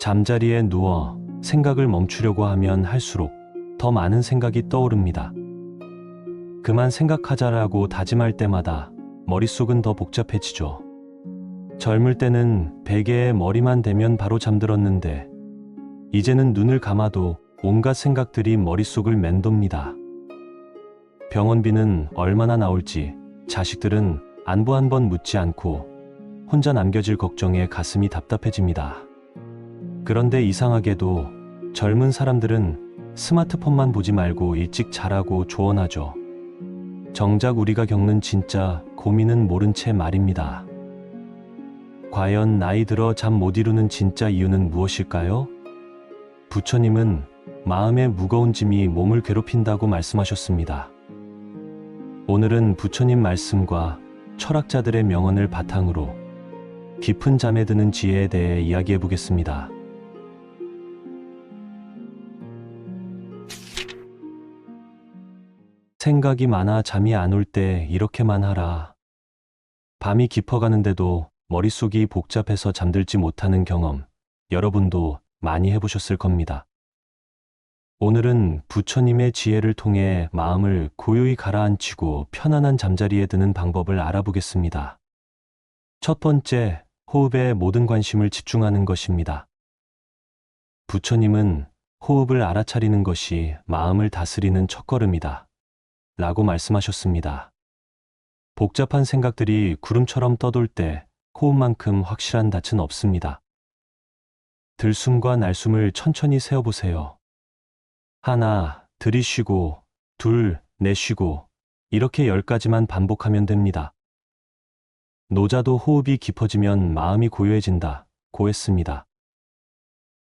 잠자리에 누워 생각을 멈추려고 하면 할수록 더 많은 생각이 떠오릅니다. 그만 생각하자라고 다짐할 때마다 머릿속은 더 복잡해지죠. 젊을 때는 베개에 머리만 대면 바로 잠들었는데 이제는 눈을 감아도 온갖 생각들이 머릿속을 맴돕니다. 병원비는 얼마나 나올지 자식들은 안부 한 번 묻지 않고 혼자 남겨질 걱정에 가슴이 답답해집니다. 그런데 이상하게도 젊은 사람들은 스마트폰만 보지 말고 일찍 자라고 조언하죠. 정작 우리가 겪는 진짜 고민은 모른 채 말입니다. 과연 나이 들어 잠 못 이루는 진짜 이유는 무엇일까요? 부처님은 마음의 무거운 짐이 몸을 괴롭힌다고 말씀하셨습니다. 오늘은 부처님 말씀과 철학자들의 명언을 바탕으로 깊은 잠에 드는 지혜에 대해 이야기해 보겠습니다. 생각이 많아 잠이 안 올 때 이렇게만 하라. 밤이 깊어가는데도 머릿속이 복잡해서 잠들지 못하는 경험, 여러분도 많이 해보셨을 겁니다. 오늘은 부처님의 지혜를 통해 마음을 고요히 가라앉히고 편안한 잠자리에 드는 방법을 알아보겠습니다. 첫 번째, 호흡에 모든 관심을 집중하는 것입니다. 부처님은 호흡을 알아차리는 것이 마음을 다스리는 첫걸음이다 라고 말씀하셨습니다. 복잡한 생각들이 구름처럼 떠돌 때 호흡만큼 확실한 닻은 없습니다. 들숨과 날숨을 천천히 세어보세요. 하나, 들이쉬고, 둘, 내쉬고, 이렇게 10가지만 반복하면 됩니다. 노자도 호흡이 깊어지면 마음이 고요해진다고 했습니다.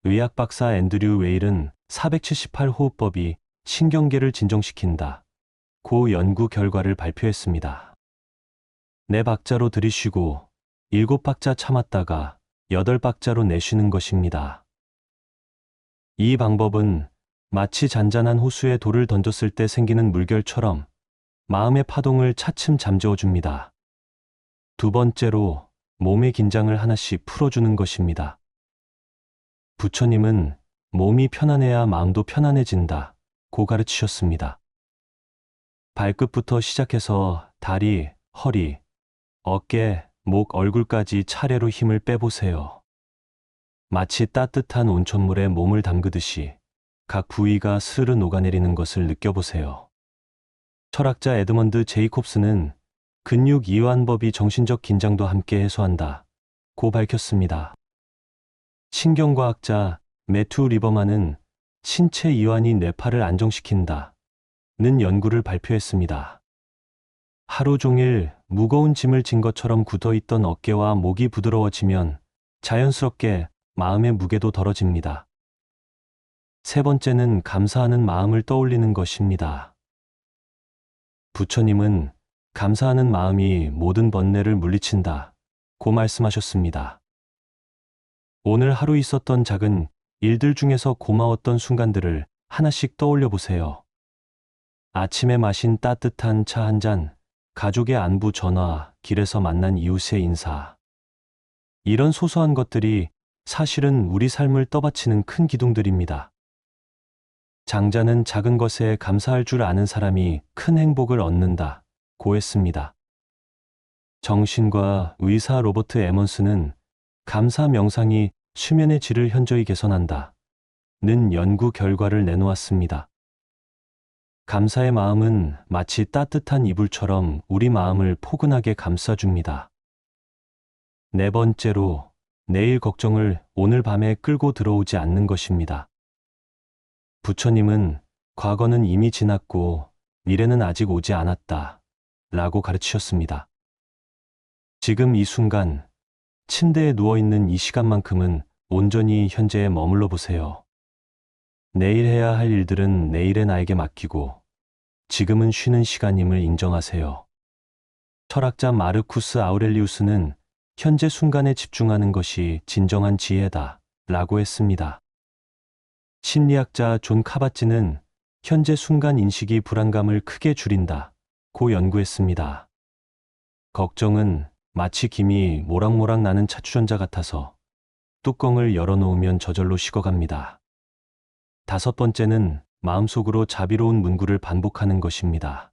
의학 박사 앤드류 웨일은 478호흡법이 신경계를 진정시킨다 고 연구 결과를 발표했습니다. 4박자로 들이쉬고 7박자 참았다가 8박자로 내쉬는 것입니다. 이 방법은 마치 잔잔한 호수에 돌을 던졌을 때 생기는 물결처럼 마음의 파동을 차츰 잠재워줍니다. 두 번째로 몸의 긴장을 하나씩 풀어주는 것입니다. 부처님은 몸이 편안해야 마음도 편안해진다 고 가르치셨습니다. 발끝부터 시작해서 다리, 허리, 어깨, 목, 얼굴까지 차례로 힘을 빼보세요. 마치 따뜻한 온천물에 몸을 담그듯이 각 부위가 스르르 녹아내리는 것을 느껴보세요. 철학자 에드먼드 제이콥스는 근육 이완법이 정신적 긴장도 함께 해소한다 고 밝혔습니다. 신경과학자 매튜 리버만은 신체 이완이 뇌파를 안정시킨다 는 연구를 발표했습니다. 하루 종일 무거운 짐을 진 것처럼 굳어있던 어깨와 목이 부드러워지면 자연스럽게 마음의 무게도 덜어집니다. 세 번째는 감사하는 마음을 떠올리는 것입니다. 부처님은 감사하는 마음이 모든 번뇌를 물리친다 고 말씀하셨습니다. 오늘 하루 있었던 작은 일들 중에서 고마웠던 순간들을 하나씩 떠올려 보세요. 아침에 마신 따뜻한 차 한 잔, 가족의 안부 전화, 길에서 만난 이웃의 인사. 이런 소소한 것들이 사실은 우리 삶을 떠받치는 큰 기둥들입니다. 장자는 작은 것에 감사할 줄 아는 사람이 큰 행복을 얻는다 고 했습니다. 정신과 의사 로버트 에먼스는 감사 명상이 수면의 질을 현저히 개선한다 는 연구 결과를 내놓았습니다. 감사의 마음은 마치 따뜻한 이불처럼 우리 마음을 포근하게 감싸줍니다. 네 번째로, 내일 걱정을 오늘 밤에 끌고 들어오지 않는 것입니다. 부처님은 과거는 이미 지났고 미래는 아직 오지 않았다 라고 가르치셨습니다. 지금 이 순간, 침대에 누워있는 이 시간만큼은 온전히 현재에 머물러 보세요. 내일 해야 할 일들은 내일의 나에게 맡기고 지금은 쉬는 시간임을 인정하세요. 철학자 마르쿠스 아우렐리우스는 현재 순간에 집중하는 것이 진정한 지혜다 라고 했습니다. 심리학자 존 카바찌는 현재 순간 인식이 불안감을 크게 줄인다 고 연구했습니다. 걱정은 마치 김이 모락모락 나는 차추전자 같아서 뚜껑을 열어놓으면 저절로 식어갑니다. 5번째는 마음속으로 자비로운 문구를 반복하는 것입니다.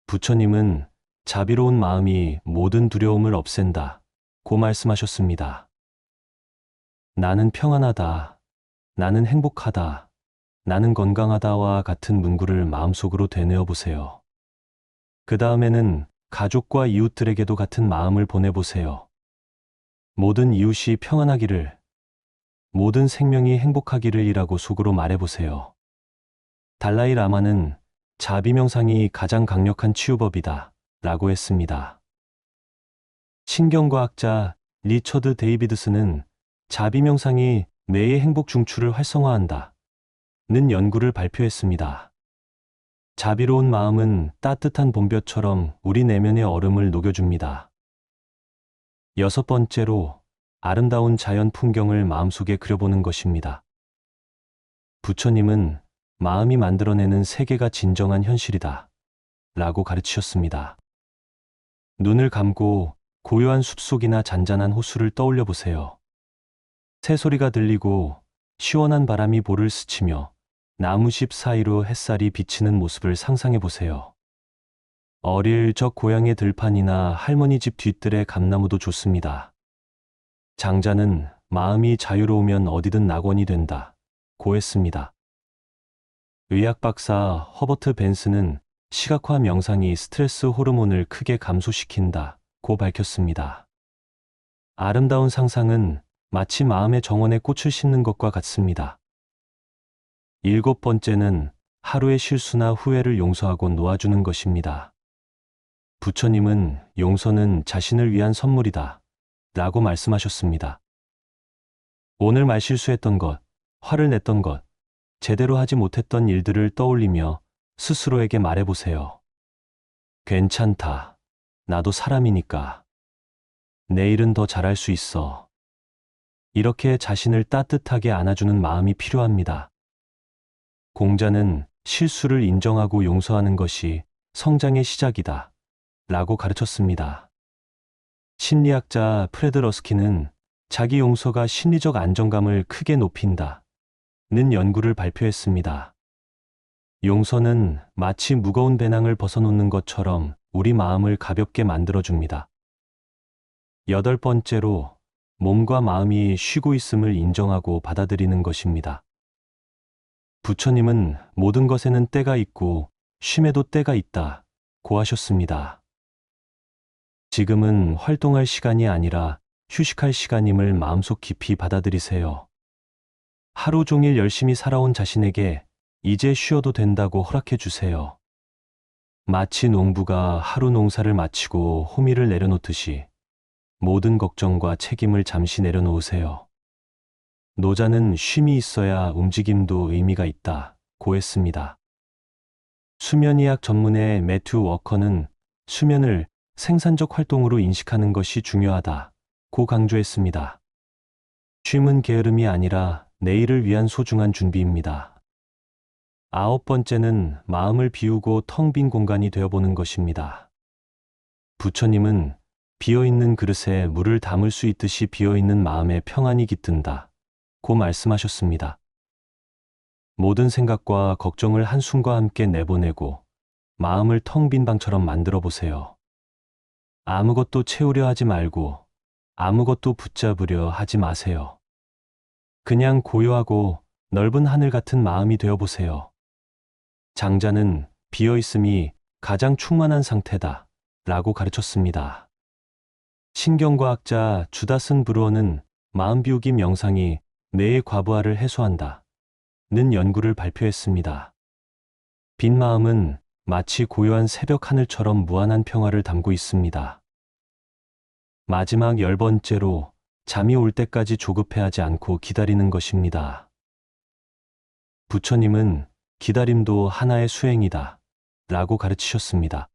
부처님은 자비로운 마음이 모든 두려움을 없앤다 고 말씀하셨습니다. 나는 평안하다, 나는 행복하다, 나는 건강하다와 같은 문구를 마음속으로 되뇌어 보세요. 그 다음에는 가족과 이웃들에게도 같은 마음을 보내보세요. 모든 이웃이 평안하기를, 모든 생명이 행복하기를이라고 속으로 말해보세요. 달라이 라마는 자비명상이 가장 강력한 치유법이다 라고 했습니다. 신경과학자 리처드 데이비드스는 자비명상이 뇌의 행복 중추를 활성화한다 는 연구를 발표했습니다. 자비로운 마음은 따뜻한 봄볕처럼 우리 내면의 얼음을 녹여줍니다. 6번째로 아름다운 자연 풍경을 마음속에 그려보는 것입니다. 부처님은 마음이 만들어내는 세계가 진정한 현실이다 라고 가르치셨습니다. 눈을 감고 고요한 숲속이나 잔잔한 호수를 떠올려 보세요. 새소리가 들리고 시원한 바람이 볼을 스치며 나무십 사이로 햇살이 비치는 모습을 상상해 보세요. 어릴 적 고향의 들판이나 할머니 집 뒤뜰의 감나무도 좋습니다. 장자는 마음이 자유로우면 어디든 낙원이 된다 고 했습니다. 의학 박사 허버트 벤스는 시각화 명상이 스트레스 호르몬을 크게 감소시킨다 고 밝혔습니다. 아름다운 상상은 마치 마음의 정원에 꽃을 심는 것과 같습니다. 7번째는 하루의 실수나 후회를 용서하고 놓아주는 것입니다. 부처님은 용서는 자신을 위한 선물이다 라고 말씀하셨습니다. 오늘 말실수했던 것, 화를 냈던 것, 제대로 하지 못했던 일들을 떠올리며 스스로에게 말해보세요. 괜찮다. 나도 사람이니까. 내일은 더 잘할 수 있어. 이렇게 자신을 따뜻하게 안아주는 마음이 필요합니다. 공자는 실수를 인정하고 용서하는 것이 성장의 시작이다 라고 가르쳤습니다. 심리학자 프레드 러스키는 자기 용서가 심리적 안정감을 크게 높인다 는 연구를 발표했습니다. 용서는 마치 무거운 배낭을 벗어놓는 것처럼 우리 마음을 가볍게 만들어줍니다. 8번째로 몸과 마음이 쉬고 있음을 인정하고 받아들이는 것입니다. 부처님은 모든 것에는 때가 있고 쉼에도 때가 있다 고 하셨습니다. 지금은 활동할 시간이 아니라 휴식할 시간임을 마음속 깊이 받아들이세요. 하루 종일 열심히 살아온 자신에게 이제 쉬어도 된다고 허락해 주세요. 마치 농부가 하루 농사를 마치고 호미를 내려놓듯이 모든 걱정과 책임을 잠시 내려놓으세요. 노자는 쉼이 있어야 움직임도 의미가 있다 고 했습니다. 수면의학 전문의 매튜 워커는 수면을 생산적 활동으로 인식하는 것이 중요하다 고 강조했습니다. 쉼은 게으름이 아니라 내일을 위한 소중한 준비입니다. 9번째는 마음을 비우고 텅 빈 공간이 되어보는 것입니다. 부처님은 비어있는 그릇에 물을 담을 수 있듯이 비어있는 마음에 평안이 깃든다 고 말씀하셨습니다. 모든 생각과 걱정을 한숨과 함께 내보내고 마음을 텅 빈 방처럼 만들어 보세요. 아무것도 채우려 하지 말고 아무것도 붙잡으려 하지 마세요. 그냥 고요하고 넓은 하늘 같은 마음이 되어 보세요. 장자는 비어있음이 가장 충만한 상태다 라고 가르쳤습니다. 신경과학자 주다슨 브루어는 마음 비우기 명상이 뇌의 과부하를 해소한다 는 연구를 발표했습니다. 빈 마음은 마치 고요한 새벽 하늘처럼 무한한 평화를 담고 있습니다. 마지막 10번째로 잠이 올 때까지 조급해하지 않고 기다리는 것입니다. 부처님은 기다림도 하나의 수행이다 라고 가르치셨습니다.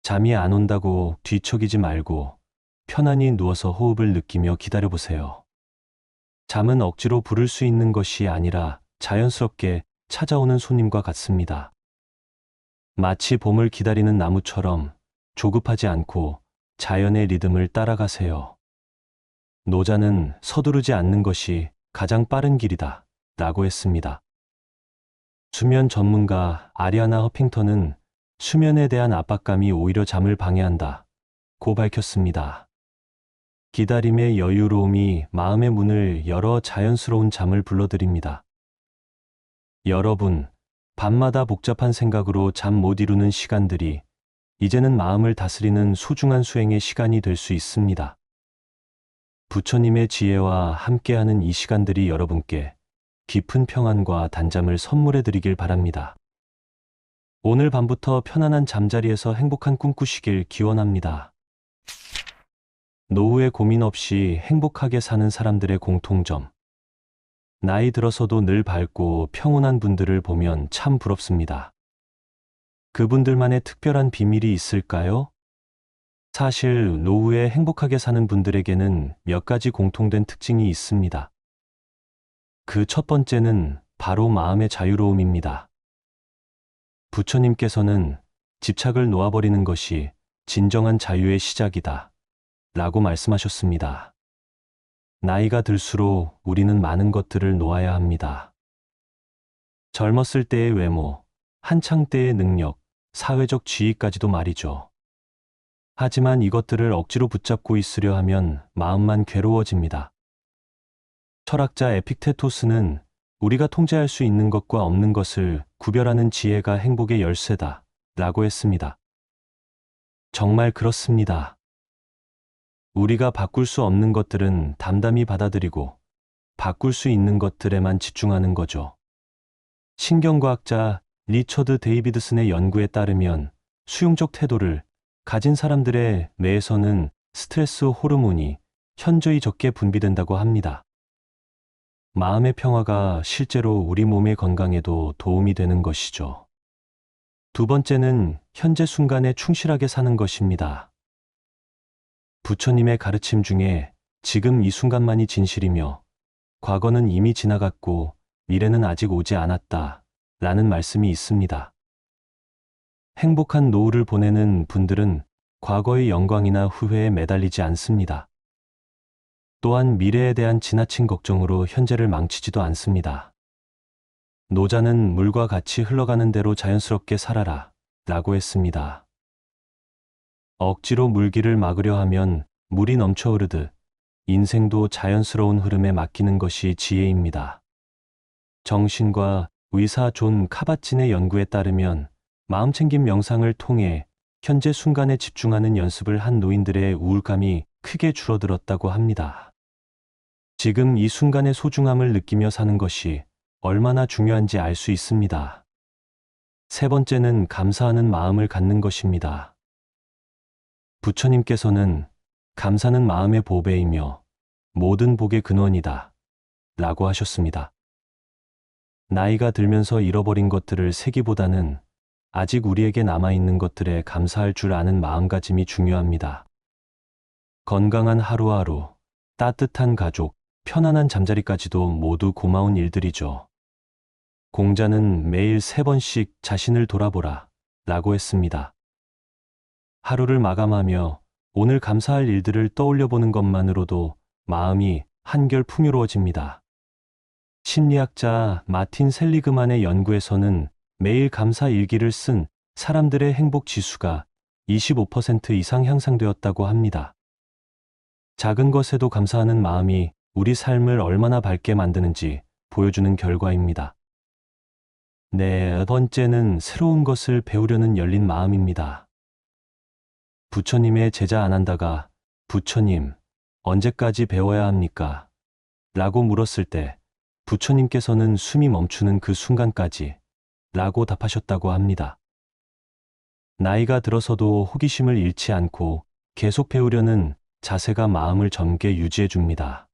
잠이 안 온다고 뒤척이지 말고 편안히 누워서 호흡을 느끼며 기다려보세요. 잠은 억지로 부를 수 있는 것이 아니라 자연스럽게 찾아오는 손님과 같습니다. 마치 봄을 기다리는 나무처럼 조급하지 않고 자연의 리듬을 따라가세요. 노자는 서두르지 않는 것이 가장 빠른 길이다 라고 했습니다. 수면 전문가 아리아나 허핑턴은 수면에 대한 압박감이 오히려 잠을 방해한다 고 밝혔습니다. 기다림의 여유로움이 마음의 문을 열어 자연스러운 잠을 불러들입니다. 여러분, 밤마다 복잡한 생각으로 잠 못 이루는 시간들이 이제는 마음을 다스리는 소중한 수행의 시간이 될 수 있습니다. 부처님의 지혜와 함께하는 이 시간들이 여러분께 깊은 평안과 단잠을 선물해 드리길 바랍니다. 오늘 밤부터 편안한 잠자리에서 행복한 꿈 꾸시길 기원합니다. 노후에 고민 없이 행복하게 사는 사람들의 공통점. 나이 들어서도 늘 밝고 평온한 분들을 보면 참 부럽습니다. 그분들만의 특별한 비밀이 있을까요? 사실 노후에 행복하게 사는 분들에게는 몇 가지 공통된 특징이 있습니다. 그 첫 번째는 바로 마음의 자유로움입니다. 부처님께서는 집착을 놓아버리는 것이 진정한 자유의 시작이다 라고 말씀하셨습니다. 나이가 들수록 우리는 많은 것들을 놓아야 합니다. 젊었을 때의 외모, 한창 때의 능력, 사회적 지위까지도 말이죠. 하지만 이것들을 억지로 붙잡고 있으려 하면 마음만 괴로워집니다. 철학자 에픽테토스는 우리가 통제할 수 있는 것과 없는 것을 구별하는 지혜가 행복의 열쇠다 라고 했습니다. 정말 그렇습니다. 우리가 바꿀 수 없는 것들은 담담히 받아들이고 바꿀 수 있는 것들에만 집중하는 거죠. 신경과학자 리처드 데이비드슨의 연구에 따르면 수용적 태도를 가진 사람들의 뇌에서는 스트레스 호르몬이 현저히 적게 분비된다고 합니다. 마음의 평화가 실제로 우리 몸의 건강에도 도움이 되는 것이죠. 두 번째는 현재 순간에 충실하게 사는 것입니다. 부처님의 가르침 중에 지금 이 순간만이 진실이며 과거는 이미 지나갔고 미래는 아직 오지 않았다 라는 말씀이 있습니다. 행복한 노후를 보내는 분들은 과거의 영광이나 후회에 매달리지 않습니다. 또한 미래에 대한 지나친 걱정으로 현재를 망치지도 않습니다. 노자는 물과 같이 흘러가는 대로 자연스럽게 살아라 라고 했습니다. 억지로 물길을 막으려 하면 물이 넘쳐 흐르듯 인생도 자연스러운 흐름에 맡기는 것이 지혜입니다. 정신과 의사 존 카바친의 연구에 따르면 마음챙김 명상을 통해 현재 순간에 집중하는 연습을 한 노인들의 우울감이 크게 줄어들었다고 합니다. 지금 이 순간의 소중함을 느끼며 사는 것이 얼마나 중요한지 알 수 있습니다. 세 번째는 감사하는 마음을 갖는 것입니다. 부처님께서는 감사는 마음의 보배이며 모든 복의 근원이다 라고 하셨습니다. 나이가 들면서 잃어버린 것들을 세기보다는 아직 우리에게 남아있는 것들에 감사할 줄 아는 마음가짐이 중요합니다. 건강한 하루하루, 따뜻한 가족, 편안한 잠자리까지도 모두 고마운 일들이죠. 공자는 매일 3번씩 자신을 돌아보라 라고 했습니다. 하루를 마감하며 오늘 감사할 일들을 떠올려보는 것만으로도 마음이 한결 풍요로워집니다. 심리학자 마틴 셀리그만의 연구에서는 매일 감사 일기를 쓴 사람들의 행복 지수가 25% 이상 향상되었다고 합니다. 작은 것에도 감사하는 마음이 우리 삶을 얼마나 밝게 만드는지 보여주는 결과입니다. 네 번째는 새로운 것을 배우려는 열린 마음입니다. 부처님의 제자 아난다가 부처님, 언제까지 배워야 합니까? 라고 물었을 때 부처님께서는 숨이 멈추는 그 순간까지 라고 답하셨다고 합니다. 나이가 들어서도 호기심을 잃지 않고 계속 배우려는 자세가 마음을 젊게 유지해 줍니다.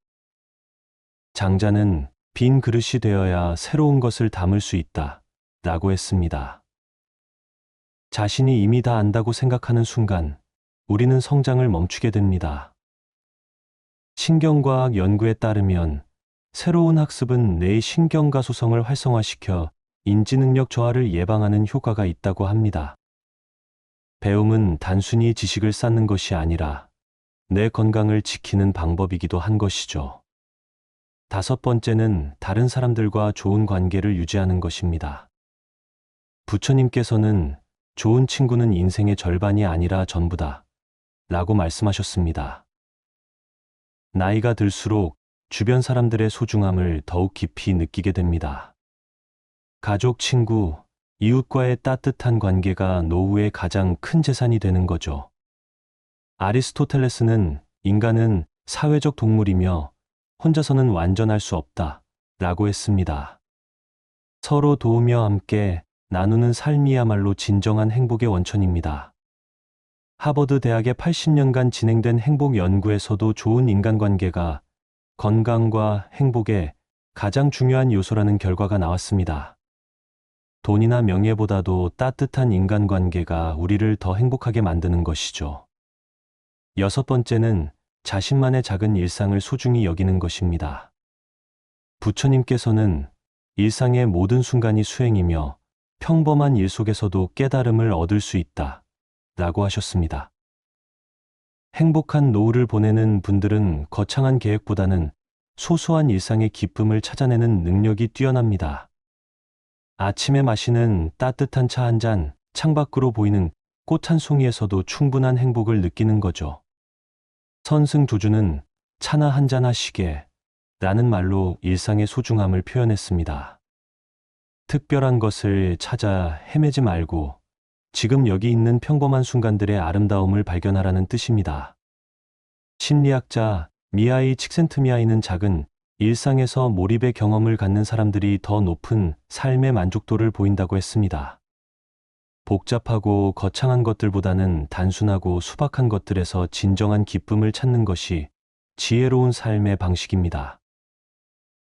장자는 빈 그릇이 되어야 새로운 것을 담을 수 있다 라고 했습니다. 자신이 이미 다 안다고 생각하는 순간 우리는 성장을 멈추게 됩니다. 신경과학 연구에 따르면 새로운 학습은 뇌의 신경가소성을 활성화시켜 인지능력 저하를 예방하는 효과가 있다고 합니다. 배움은 단순히 지식을 쌓는 것이 아니라 내 건강을 지키는 방법이기도 한 것이죠. 다섯 번째는 다른 사람들과 좋은 관계를 유지하는 것입니다. 부처님께서는 좋은 친구는 인생의 절반이 아니라 전부다 라고 말씀하셨습니다. 나이가 들수록 주변 사람들의 소중함을 더욱 깊이 느끼게 됩니다. 가족, 친구, 이웃과의 따뜻한 관계가 노후의 가장 큰 재산이 되는 거죠. 아리스토텔레스는 인간은 사회적 동물이며 혼자서는 완전할 수 없다 라고 했습니다. 서로 도우며 함께 나누는 삶이야말로 진정한 행복의 원천입니다. 하버드 대학의 80년간 진행된 행복 연구에서도 좋은 인간관계가 건강과 행복의 가장 중요한 요소라는 결과가 나왔습니다. 돈이나 명예보다도 따뜻한 인간관계가 우리를 더 행복하게 만드는 것이죠. 여섯 번째는 자신만의 작은 일상을 소중히 여기는 것입니다. 부처님께서는 일상의 모든 순간이 수행이며 평범한 일 속에서도 깨달음을 얻을 수 있다 라고 하셨습니다. 행복한 노후를 보내는 분들은 거창한 계획보다는 소소한 일상의 기쁨을 찾아내는 능력이 뛰어납니다. 아침에 마시는 따뜻한 차 한 잔, 창밖으로 보이는 꽃 한 송이에서도 충분한 행복을 느끼는 거죠. 선승조주는 차나 한 잔 하시게 라는 말로 일상의 소중함을 표현했습니다. 특별한 것을 찾아 헤매지 말고 지금 여기 있는 평범한 순간들의 아름다움을 발견하라는 뜻입니다. 심리학자 미하이 칙센트미하이는 작은 일상에서 몰입의 경험을 갖는 사람들이 더 높은 삶의 만족도를 보인다고 했습니다. 복잡하고 거창한 것들보다는 단순하고 소박한 것들에서 진정한 기쁨을 찾는 것이 지혜로운 삶의 방식입니다.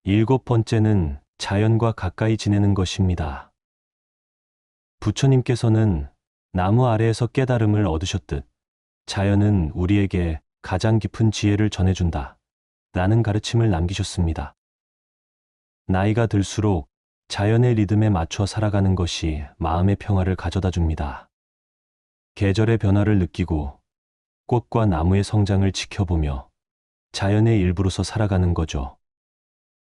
일곱 번째는 자연과 가까이 지내는 것입니다. 부처님께서는 나무 아래에서 깨달음을 얻으셨듯 자연은 우리에게 가장 깊은 지혜를 전해준다 라는 가르침을 남기셨습니다. 나이가 들수록 자연의 리듬에 맞춰 살아가는 것이 마음의 평화를 가져다 줍니다. 계절의 변화를 느끼고 꽃과 나무의 성장을 지켜보며 자연의 일부로서 살아가는 거죠.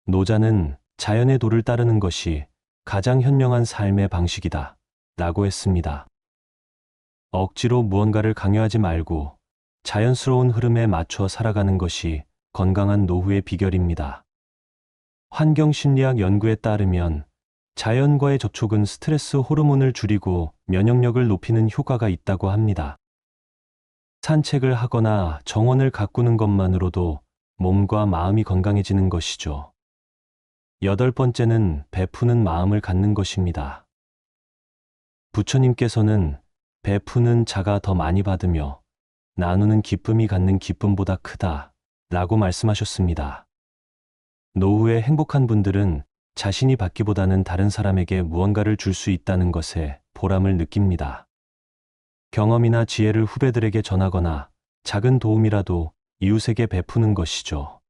노자는 자연의 도를 따르는 것이 가장 현명한 삶의 방식이다 라고 했습니다. 억지로 무언가를 강요하지 말고 자연스러운 흐름에 맞춰 살아가는 것이 건강한 노후의 비결입니다. 환경심리학 연구에 따르면 자연과의 접촉은 스트레스 호르몬을 줄이고 면역력을 높이는 효과가 있다고 합니다. 산책을 하거나 정원을 가꾸는 것만으로도 몸과 마음이 건강해지는 것이죠. 여덟 번째는 베푸는 마음을 갖는 것입니다. 부처님께서는 베푸는 자가 더 많이 받으며 나누는 기쁨이 갖는 기쁨보다 크다 라고 말씀하셨습니다. 노후에 행복한 분들은 자신이 받기보다는 다른 사람에게 무언가를 줄 수 있다는 것에 보람을 느낍니다. 경험이나 지혜를 후배들에게 전하거나 작은 도움이라도 이웃에게 베푸는 것이죠.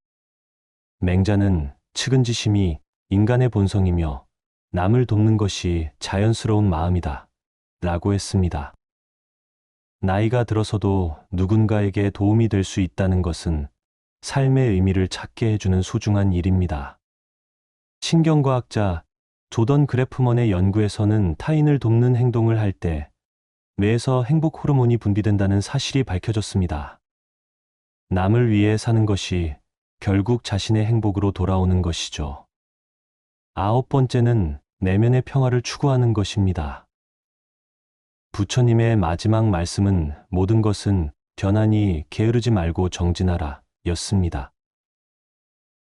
맹자는 측은지심이 인간의 본성이며 남을 돕는 것이 자연스러운 마음이다 라고 했습니다. 나이가 들어서도 누군가에게 도움이 될 수 있다는 것은 삶의 의미를 찾게 해주는 소중한 일입니다. 신경과학자 조던 그래프먼의 연구에서는 타인을 돕는 행동을 할 때 뇌에서 행복 호르몬이 분비된다는 사실이 밝혀졌습니다. 남을 위해 사는 것이 결국 자신의 행복으로 돌아오는 것이죠. 아홉 번째는 내면의 평화를 추구하는 것입니다. 부처님의 마지막 말씀은 모든 것은 변하니 게으르지 말고 정진하라 였습니다.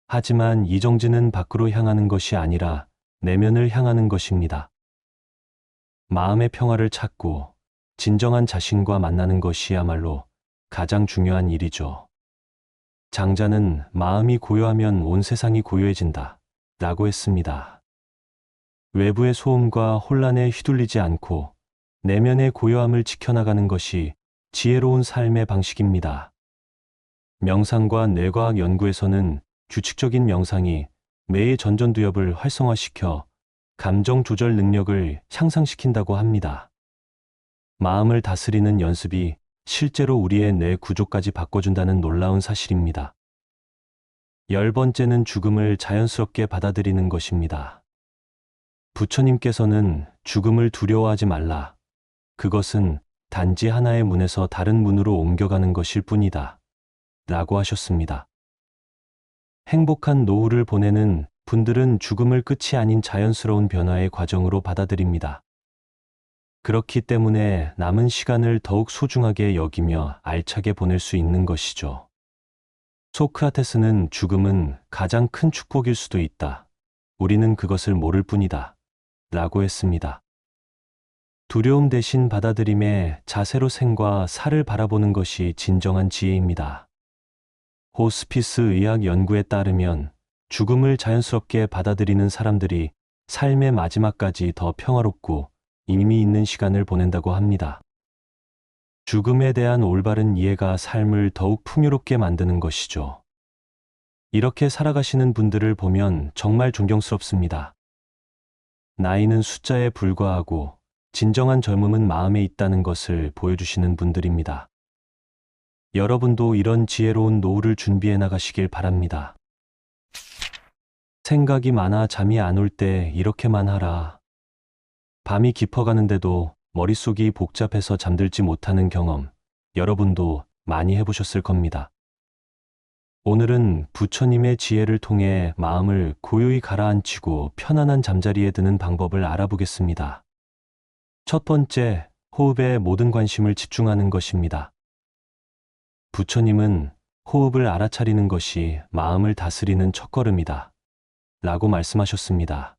하지만 이 정진은 밖으로 향하는 것이 아니라 내면을 향하는 것입니다. 마음의 평화를 찾고 진정한 자신과 만나는 것이야말로 가장 중요한 일이죠. 장자는 마음이 고요하면 온 세상이 고요해진다 라고 했습니다. 외부의 소음과 혼란에 휘둘리지 않고 내면의 고요함을 지켜나가는 것이 지혜로운 삶의 방식입니다. 명상과 뇌과학 연구에서는 규칙적인 명상이 뇌의 전전두엽을 활성화시켜 감정 조절 능력을 향상시킨다고 합니다. 마음을 다스리는 연습이 실제로 우리의 뇌 구조까지 바꿔준다는 놀라운 사실입니다. 10번째는 죽음을 자연스럽게 받아들이는 것입니다. 부처님께서는 죽음을 두려워하지 말라. 그것은 단지 하나의 문에서 다른 문으로 옮겨가는 것일 뿐이다. 라고 하셨습니다. 행복한 노후를 보내는 분들은 죽음을 끝이 아닌 자연스러운 변화의 과정으로 받아들입니다. 그렇기 때문에 남은 시간을 더욱 소중하게 여기며 알차게 보낼 수 있는 것이죠. 소크라테스는 죽음은 가장 큰 축복일 수도 있다. 우리는 그것을 모를 뿐이다. 라고 했습니다. 두려움 대신 받아들임의 자세로 생과 살을 바라보는 것이 진정한 지혜입니다. 호스피스 의학 연구에 따르면 죽음을 자연스럽게 받아들이는 사람들이 삶의 마지막까지 더 평화롭고 의미 있는 시간을 보낸다고 합니다. 죽음에 대한 올바른 이해가 삶을 더욱 풍요롭게 만드는 것이죠. 이렇게 살아가시는 분들을 보면 정말 존경스럽습니다. 나이는 숫자에 불과하고 진정한 젊음은 마음에 있다는 것을 보여주시는 분들입니다. 여러분도 이런 지혜로운 노후를 준비해 나가시길 바랍니다. 생각이 많아 잠이 안 올 때 이렇게만 하라. 밤이 깊어가는데도 머릿속이 복잡해서 잠들지 못하는 경험, 여러분도 많이 해보셨을 겁니다. 오늘은 부처님의 지혜를 통해 마음을 고요히 가라앉히고 편안한 잠자리에 드는 방법을 알아보겠습니다. 첫 번째, 호흡에 모든 관심을 집중하는 것입니다. 부처님은 호흡을 알아차리는 것이 마음을 다스리는 첫걸음이다. 라고 말씀하셨습니다.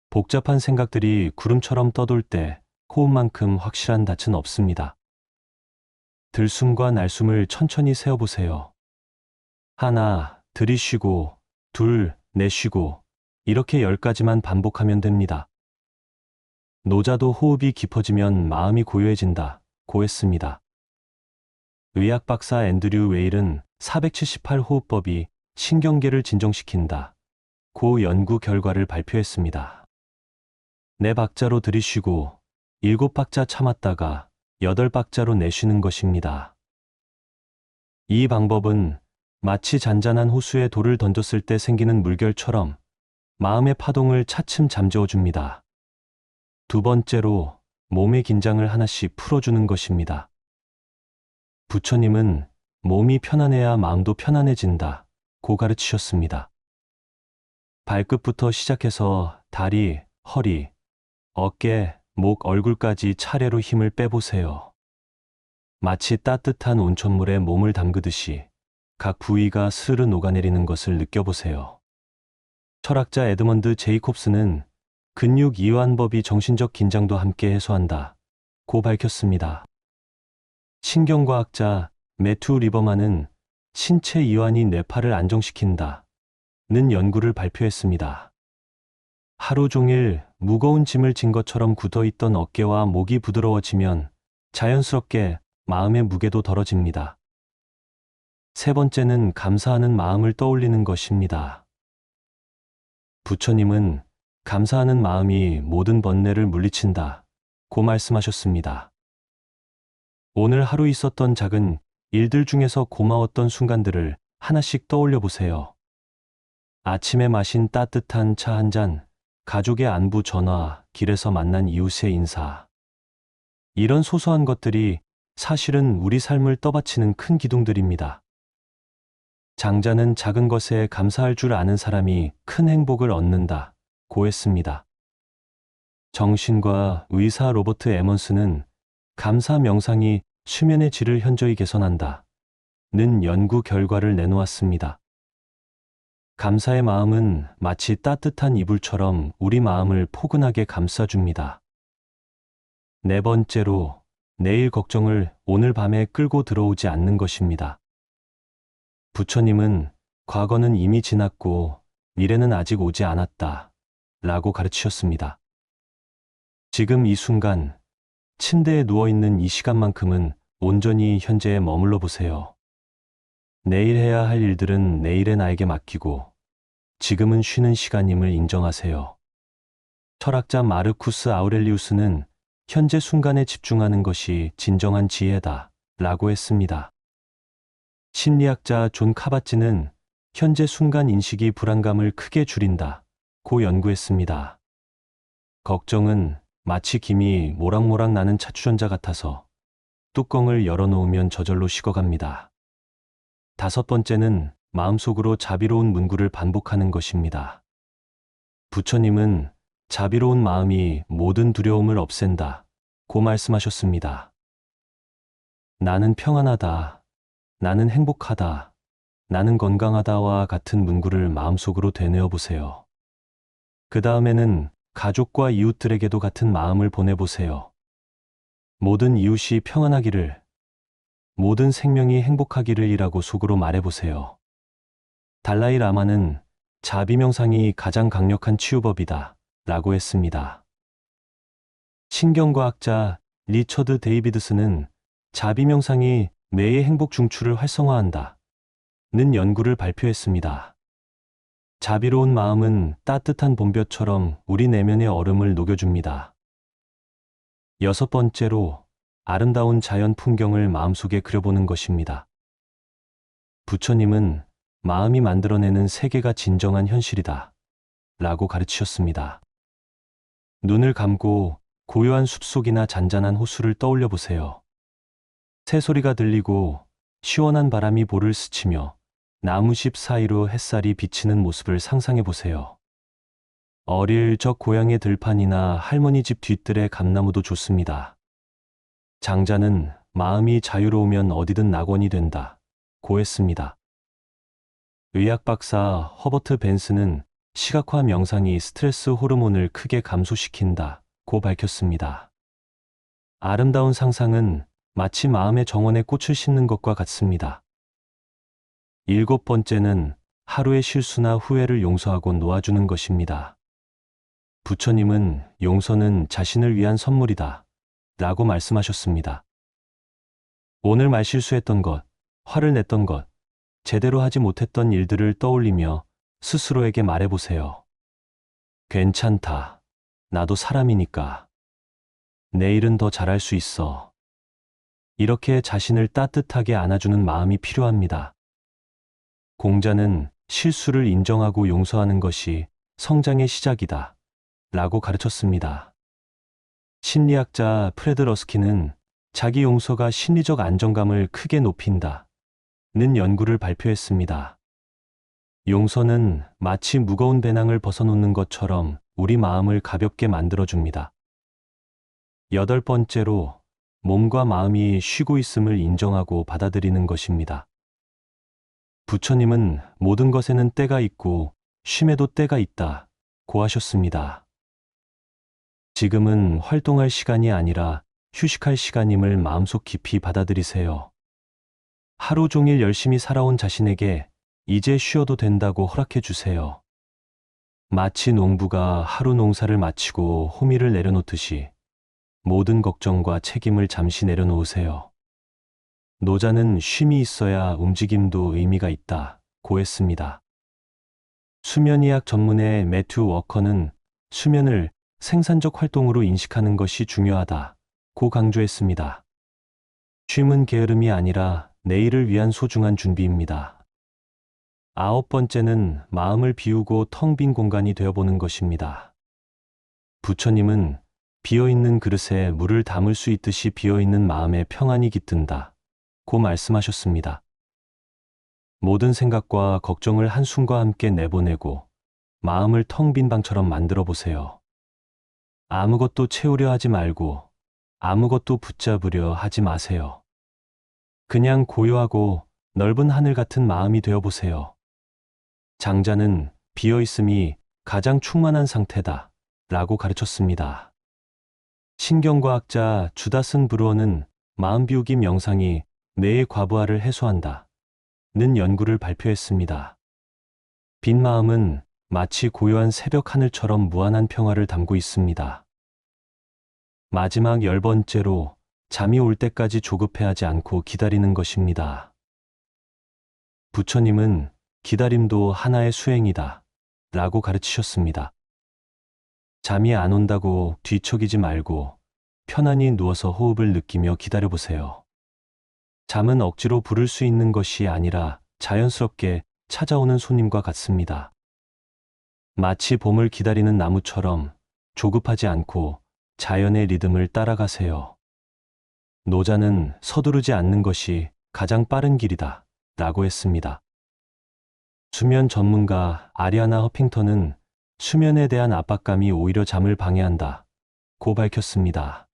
복잡한 생각들이 구름처럼 떠돌 때 호흡만큼 확실한 닻은 없습니다. 들숨과 날숨을 천천히 세어보세요. 하나, 들이쉬고, 둘, 내쉬고, 이렇게 10가지만 반복하면 됩니다. 노자도 호흡이 깊어지면 마음이 고요해진다. 고 했습니다. 의학 박사 앤드류 웨일은 478호흡법이 신경계를 진정시킨다. 고 연구 결과를 발표했습니다. 4박자로 들이쉬고 7박자 참았다가 8박자로 내쉬는 것입니다. 이 방법은 마치 잔잔한 호수에 돌을 던졌을 때 생기는 물결처럼 마음의 파동을 차츰 잠재워줍니다. 두 번째로 몸의 긴장을 하나씩 풀어주는 것입니다. 부처님은 몸이 편안해야 마음도 편안해진다. 고 가르치셨습니다. 발끝부터 시작해서 다리, 허리, 어깨, 목, 얼굴까지 차례로 힘을 빼보세요. 마치 따뜻한 온천물에 몸을 담그듯이 각 부위가 스르르 녹아내리는 것을 느껴보세요. 철학자 에드먼드 제이콥스는 근육 이완법이 정신적 긴장도 함께 해소한다. 고 밝혔습니다. 신경과학자 매튜 리버만은 신체 이완이 뇌파를 안정시킨다. 는 연구를 발표했습니다. 하루 종일 무거운 짐을 진 것처럼 굳어있던 어깨와 목이 부드러워지면 자연스럽게 마음의 무게도 덜어집니다. 세 번째는 감사하는 마음을 떠올리는 것입니다. 부처님은 감사하는 마음이 모든 번뇌를 물리친다. 고 말씀하셨습니다. 오늘 하루 있었던 작은 일들 중에서 고마웠던 순간들을 하나씩 떠올려 보세요. 아침에 마신 따뜻한 차 한 잔, 가족의 안부 전화, 길에서 만난 이웃의 인사. 이런 소소한 것들이 사실은 우리 삶을 떠받치는 큰 기둥들입니다. 장자는 작은 것에 감사할 줄 아는 사람이 큰 행복을 얻는다. 고 했습니다. 정신과 의사 로버트 에먼스는 감사 명상이 수면의 질을 현저히 개선한다. 는 연구 결과를 내놓았습니다. 감사의 마음은 마치 따뜻한 이불처럼 우리 마음을 포근하게 감싸줍니다. 네 번째로, 내일 걱정을 오늘 밤에 끌고 들어오지 않는 것입니다. 부처님은 과거는 이미 지났고 미래는 아직 오지 않았다. 라고 가르치셨습니다. 지금 이 순간, 침대에 누워있는 이 시간만큼은 온전히 현재에 머물러 보세요. 내일 해야 할 일들은 내일의 나에게 맡기고 지금은 쉬는 시간임을 인정하세요. 철학자 마르쿠스 아우렐리우스는 현재 순간에 집중하는 것이 진정한 지혜다. 라고 했습니다. 심리학자 존 카바찌는 현재 순간 인식이 불안감을 크게 줄인다 고 연구했습니다. 걱정은 마치 김이 모락모락 나는 차추전자 같아서 뚜껑을 열어놓으면 저절로 식어갑니다. 5번째는 마음속으로 자비로운 문구를 반복하는 것입니다. 부처님은 자비로운 마음이 모든 두려움을 없앤다 고 말씀하셨습니다. 나는 평안하다, 나는 행복하다, 나는 건강하다와 같은 문구를 마음속으로 되뇌어 보세요. 그 다음에는 가족과 이웃들에게도 같은 마음을 보내보세요. 모든 이웃이 평안하기를, 모든 생명이 행복하기를 이라고 속으로 말해보세요. 달라이 라마는 자비명상이 가장 강력한 치유법이다 라고 했습니다. 신경과학자 리처드 데이비드스는 자비명상이 뇌의 행복 중추를 활성화한다 는 연구를 발표했습니다. 자비로운 마음은 따뜻한 봄볕처럼 우리 내면의 얼음을 녹여줍니다. 6번째로 아름다운 자연 풍경을 마음속에 그려보는 것입니다. 부처님은 마음이 만들어내는 세계가 진정한 현실이다 라고 가르치셨습니다. 눈을 감고 고요한 숲속이나 잔잔한 호수를 떠올려 보세요. 새소리가 들리고 시원한 바람이 볼을 스치며 나무십 사이로 햇살이 비치는 모습을 상상해 보세요. 어릴 적 고향의 들판이나 할머니 집 뒤뜰의 감나무도 좋습니다. 장자는 마음이 자유로우면 어디든 낙원이 된다 고 했습니다. 의학 박사 허버트 벤스는 시각화 명상이 스트레스 호르몬을 크게 감소시킨다 고 밝혔습니다. 아름다운 상상은 마치 마음의 정원에 꽃을 심는 것과 같습니다. 7번째는 하루의 실수나 후회를 용서하고 놓아주는 것입니다. 부처님은 용서는 자신을 위한 선물이다 라고 말씀하셨습니다. 오늘 말실수했던 것, 화를 냈던 것, 제대로 하지 못했던 일들을 떠올리며 스스로에게 말해보세요. 괜찮다. 나도 사람이니까. 내일은 더 잘할 수 있어. 이렇게 자신을 따뜻하게 안아주는 마음이 필요합니다. 공자는 실수를 인정하고 용서하는 것이 성장의 시작이다 라고 가르쳤습니다. 심리학자 프레드 러스키는 자기 용서가 심리적 안정감을 크게 높인다 는 연구를 발표했습니다. 용서는 마치 무거운 배낭을 벗어놓는 것처럼 우리 마음을 가볍게 만들어줍니다. 8번째로 몸과 마음이 쉬고 있음을 인정하고 받아들이는 것입니다. 부처님은 모든 것에는 때가 있고 쉼에도 때가 있다 고 하셨습니다. 지금은 활동할 시간이 아니라 휴식할 시간임을 마음속 깊이 받아들이세요. 하루 종일 열심히 살아온 자신에게 이제 쉬어도 된다고 허락해 주세요. 마치 농부가 하루 농사를 마치고 호미를 내려놓듯이 모든 걱정과 책임을 잠시 내려놓으세요. 노자는 쉼이 있어야 움직임도 의미가 있다 고 했습니다. 수면의학 전문의 매튜 워커는 수면을 생산적 활동으로 인식하는 것이 중요하다 고 강조했습니다. 쉼은 게으름이 아니라 내일을 위한 소중한 준비입니다. 9번째는 마음을 비우고 텅 빈 공간이 되어보는 것입니다. 부처님은 비어있는 그릇에 물을 담을 수 있듯이 비어있는 마음에 평안이 깃든다 고 말씀하셨습니다. 모든 생각과 걱정을 한숨과 함께 내보내고 마음을 텅 빈 방처럼 만들어 보세요. 아무것도 채우려 하지 말고 아무것도 붙잡으려 하지 마세요. 그냥 고요하고 넓은 하늘 같은 마음이 되어보세요. 장자는 비어있음이 가장 충만한 상태다 라고 가르쳤습니다. 신경과학자 주다슨 브루어는 마음 비우기 명상이 뇌의 과부하를 해소한다 는 연구를 발표했습니다. 빈 마음은 마치 고요한 새벽 하늘처럼 무한한 평화를 담고 있습니다. 마지막 10번째로 잠이 올 때까지 조급해하지 않고 기다리는 것입니다. 부처님은 기다림도 하나의 수행이다 라고 가르치셨습니다. 잠이 안 온다고 뒤척이지 말고 편안히 누워서 호흡을 느끼며 기다려보세요. 잠은 억지로 부를 수 있는 것이 아니라 자연스럽게 찾아오는 손님과 같습니다. 마치 봄을 기다리는 나무처럼 조급하지 않고 자연의 리듬을 따라가세요. 노자는 서두르지 않는 것이 가장 빠른 길이다 라고 했습니다. 수면 전문가 아리아나 허핑턴은 수면에 대한 압박감이 오히려 잠을 방해한다 고 밝혔습니다.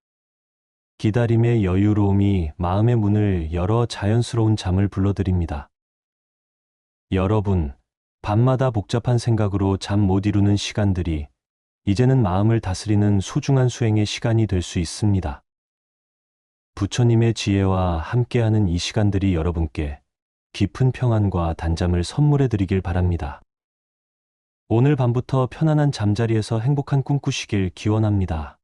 기다림의 여유로움이 마음의 문을 열어 자연스러운 잠을 불러들입니다. 여러분, 밤마다 복잡한 생각으로 잠 못 이루는 시간들이 이제는 마음을 다스리는 소중한 수행의 시간이 될 수 있습니다. 부처님의 지혜와 함께하는 이 시간들이 여러분께 깊은 평안과 단잠을 선물해 드리길 바랍니다. 오늘 밤부터 편안한 잠자리에서 행복한 꿈 꾸시길 기원합니다.